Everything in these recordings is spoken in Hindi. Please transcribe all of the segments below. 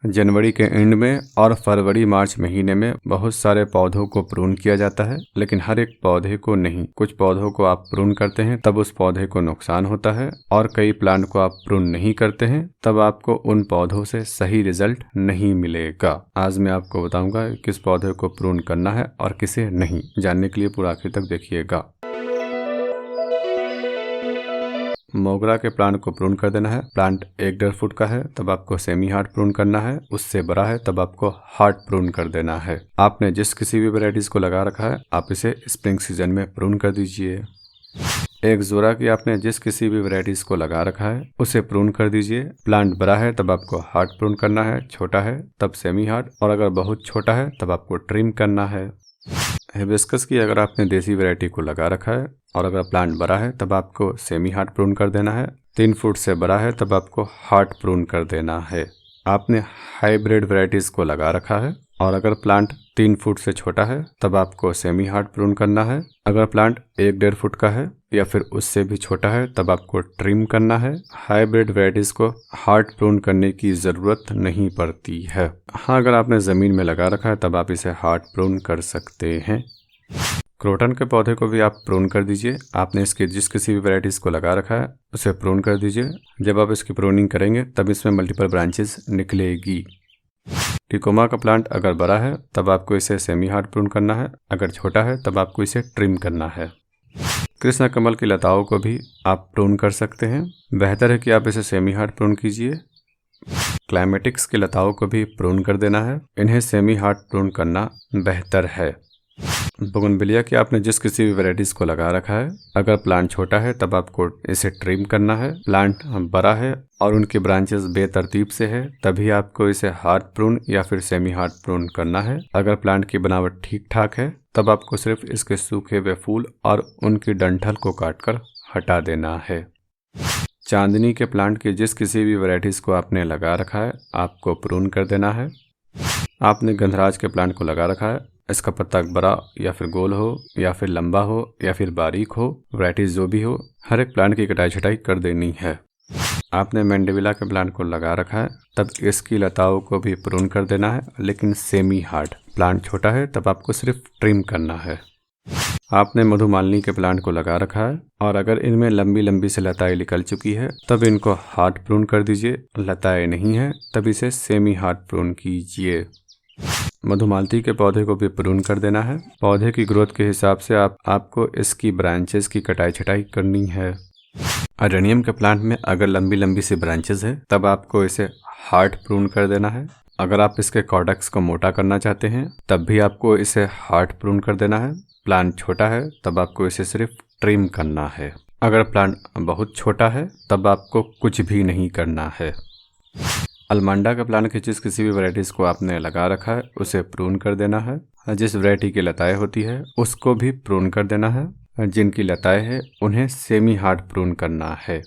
जनवरी के एंड में और फरवरी मार्च महीने में बहुत सारे पौधों को प्रून किया जाता है, लेकिन हर एक पौधे को नहीं। कुछ पौधों को आप प्रून करते हैं तब उस पौधे को नुकसान होता है, और कई प्लांट को आप प्रून नहीं करते हैं तब आपको उन पौधों से सही रिजल्ट नहीं मिलेगा। आज मैं आपको बताऊंगा किस पौधे को प्रून करना है और किसे नहीं। जानने के लिए पूरा आखिर तक देखिएगा। मोगरा के प्लांट को प्रून कर देना है। प्लांट 1-1.5 फुट का है तब आपको सेमी हार्ड प्रून करना है। उससे बड़ा है तब आपको हार्ड प्रून कर देना है। आपने जिस किसी भी वैरायटीज को लगा रखा है आप इसे स्प्रिंग सीजन में प्रून कर दीजिए। एक जोरा की आपने जिस किसी भी वैरायटीज को लगा रखा है उसे प्रून कर दीजिए। प्लांट बड़ा है तब आपको हार्ड प्रून करना है, छोटा है तब सेमी हार्ड, और अगर बहुत छोटा है तब आपको ट्रिम करना है। हिबिस्कस की अगर आपने देसी वैरायटी को लगा रखा है और अगर प्लांट बड़ा है तब आपको सेमी हार्ड प्रून कर देना है। 3 फुट से बड़ा है तब आपको हार्ड प्रून कर देना है। आपने हाइब्रिड वैरायटीज को लगा रखा है और अगर प्लांट 3 फुट से छोटा है तब आपको सेमी हार्ड प्रून करना है। अगर प्लांट 1-1.5 फुट का है या फिर उससे भी छोटा है तब आपको ट्रिम करना है। हाइब्रिड वैरायटीज को हार्ड प्रून करने की ज़रूरत नहीं पड़ती है। हाँ, अगर आपने ज़मीन में लगा रखा है तब आप इसे हार्ड प्रून कर सकते हैं। क्रोटन के पौधे को भी आप प्रून कर दीजिए। आपने इसके जिस किसी भी वैरायटीज को लगा रखा है उसे प्रून कर दीजिए। जब आप इसकी प्रूनिंग करेंगे तब इसमें मल्टीपल ब्रांचेस निकलेगी। टिकोमा का प्लांट अगर बड़ा है तब आपको इसे सेमी हार्ड प्रून करना है, अगर छोटा है तब आपको इसे ट्रिम करना है। कृष्ण कमल की लताओं को भी आप प्रून कर सकते हैं। बेहतर है कि आप इसे सेमी हार्ड प्रून कीजिए। क्लाइमेटिक्स की लताओं को भी प्रून कर देना है। इन्हें सेमी हार्ड प्रून करना बेहतर है। बोगनविलिया की आपने जिस किसी भी वैरायटीज को लगा रखा है, अगर प्लांट छोटा है तब आपको इसे ट्रिम करना है। प्लांट बड़ा है और उनकी ब्रांचेस बेतरतीब से है तभी आपको इसे हार्ड प्रून या फिर सेमी हार्ड प्रून करना है। अगर प्लांट की बनावट ठीक ठाक है तब आपको सिर्फ इसके सूखे हुए फूल और उनकी डंठल को काटकर हटा देना है। चांदनी के प्लांट की जिस किसी भी वैरायटीज को आपने लगा रखा है आपको प्रून कर देना है। आपने गंधराज के प्लांट को लगा रखा है, इसका पत्ता बड़ा या फिर गोल हो या फिर लंबा हो या फिर बारीक हो, वैरायटीज जो भी हो, हर एक प्लांट की कटाई छटाई कर देनी है। आपने मैंडेविला के प्लांट को लगा रखा है तब इसकी लताओं को भी प्रून कर देना है, लेकिन सेमी हार्ड। प्लांट छोटा है तब आपको सिर्फ ट्रिम करना है। आपने मधुमालिनी के प्लांट को लगा रखा है और अगर इनमें लंबी लंबी से लताएं निकल चुकी है तब इनको हार्ड प्रून कर दीजिए। लताएं नहीं है तब इसे सेमी हार्ड प्रून कीजिए। मधुमालती के पौधे को भी प्रून कर देना है। पौधे की ग्रोथ के हिसाब से आपको इसकी ब्रांचेस की कटाई छटाई करनी है। अरेनियम के प्लांट में अगर लंबी लंबी सी ब्रांचेस है तब आपको इसे हार्ड प्रून कर देना है। अगर आप इसके कॉर्डेक्स को मोटा करना चाहते हैं तब भी आपको इसे हार्ड प्रून कर देना है। प्लांट छोटा है तब आपको इसे सिर्फ ट्रिम करना है। अगर प्लांट बहुत छोटा है तब आपको कुछ भी नहीं करना है। अलमंडा के प्लांट की जिस किसी भी वैरायटीज को आपने लगा रखा है उसे प्रून कर देना है। जिस वैरायटी की लताएं होती है उसको भी प्रून कर देना है। जिनकी लताएं है उन्हें सेमी हार्ड प्रून करना है।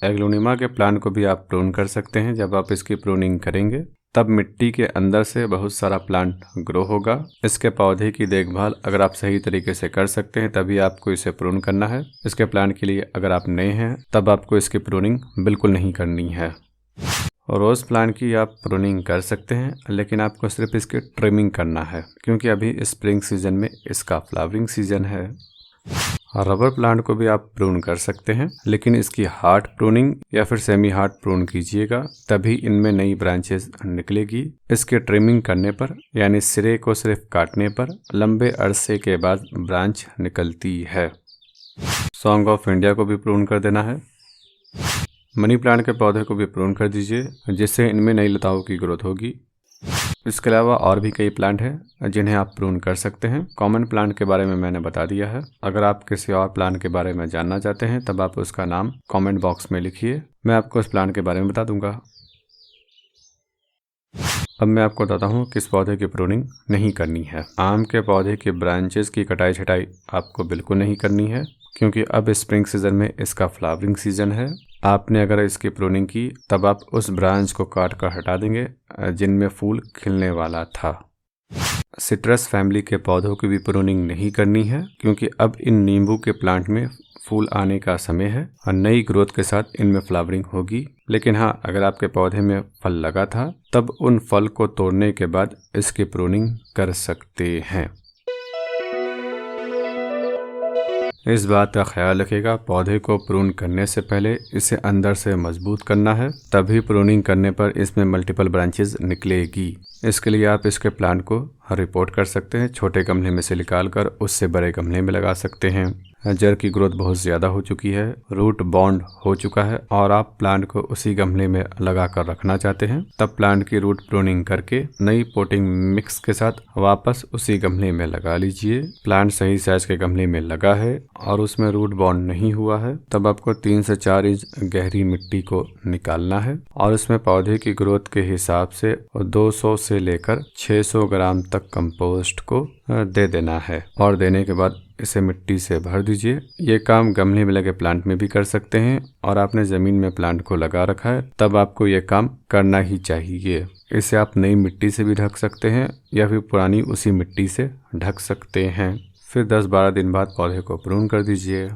एग्लोनिमा के प्लांट को भी आप प्रून कर सकते हैं। जब आप इसकी प्रूनिंग करेंगे तब मिट्टी के अंदर से बहुत सारा प्लांट ग्रो होगा। इसके पौधे की देखभाल अगर आप सही तरीके से कर सकते हैं तभी आपको इसे प्रून करना है। इसके प्लांट के लिए अगर आप नए हैं तब आपको इसकी प्रूनिंग बिल्कुल नहीं करनी है। रोज़ प्लांट की आप प्रूनिंग कर सकते हैं, लेकिन आपको सिर्फ इसकी ट्रिमिंग करना है क्योंकि अभी स्प्रिंग सीजन में इसका फ्लावरिंग सीजन है। रबर प्लांट को भी आप प्रून कर सकते हैं, लेकिन इसकी हार्ड प्रूनिंग या फिर सेमी हार्ड प्रून कीजिएगा, तभी इनमें नई ब्रांचेस निकलेगी। इसके ट्रिमिंग करने पर यानी सिरे को सिर्फ काटने पर लंबे अरसे के बाद ब्रांच निकलती है। सॉन्ग ऑफ इंडिया को भी प्रून कर देना है। मनी प्लांट के पौधे को भी प्रून कर दीजिए जिससे इनमें नई लताओं की ग्रोथ होगी। इसके अलावा और भी कई प्लांट हैं जिन्हें आप प्रून कर सकते हैं। कॉमन प्लांट के बारे में मैंने बता दिया है। अगर आप किसी और प्लांट के बारे में जानना चाहते हैं तब आप उसका नाम कमेंट बॉक्स में लिखिए, मैं आपको उस प्लांट के बारे में बता दूंगा। अब मैं आपको बताता हूँ किस पौधे की प्रूनिंग नहीं करनी है। आम के पौधे के ब्रांचेस की कटाई छटाई आपको बिल्कुल नहीं करनी है क्योंकि अब स्प्रिंग सीजन में इसका फ्लावरिंग सीजन है। आपने अगर इसकी प्रूनिंग की तब आप उस ब्रांच को काट कर हटा देंगे जिनमें फूल खिलने वाला था। सिट्रस फैमिली के पौधों की भी प्रूनिंग नहीं करनी है, क्योंकि अब इन नींबू के प्लांट में फूल आने का समय है और नई ग्रोथ के साथ इनमें फ्लावरिंग होगी। लेकिन हाँ, अगर आपके पौधे में फल लगा था तब उन फल को तोड़ने के बाद इसकी प्रूनिंग कर सकते हैं। इस बात का ख्याल रखिएगा, पौधे को प्रून करने से पहले इसे अंदर से मजबूत करना है, तभी प्रूनिंग करने पर इसमें मल्टीपल ब्रांचेस निकलेगी। इसके लिए आप इसके प्लांट को रिपोर्ट कर सकते हैं, छोटे गमले में से निकाल कर उससे बड़े गमले में लगा सकते हैं। जड़ की ग्रोथ बहुत ज़्यादा हो चुकी है, रूट बॉन्ड हो चुका है और आप प्लांट को उसी गमले में लगा कर रखना चाहते हैं, तब प्लांट की रूट प्रूनिंग करके नई पोटिंग मिक्स के साथ वापस उसी गमले में लगा लीजिए। प्लांट सही साइज के गमले में लगा है और उसमें रूट बॉन्ड नहीं हुआ है, तब आपको 3 से 4 इंच गहरी मिट्टी को निकालना है और उसमें पौधे की ग्रोथ के हिसाब से 200 से लेकर 600 ग्राम तक कंपोस्ट को दे देना है और देने के बाद इसे मिट्टी से भर दीजिए। ये काम गमले में लगे प्लांट में भी कर सकते हैं और आपने ज़मीन में प्लांट को लगा रखा है तब आपको ये काम करना ही चाहिए। इसे आप नई मिट्टी से भी ढक सकते हैं या फिर पुरानी उसी मिट्टी से ढक सकते हैं। फिर 10-12 दिन बाद पौधे को प्रून कर दीजिए।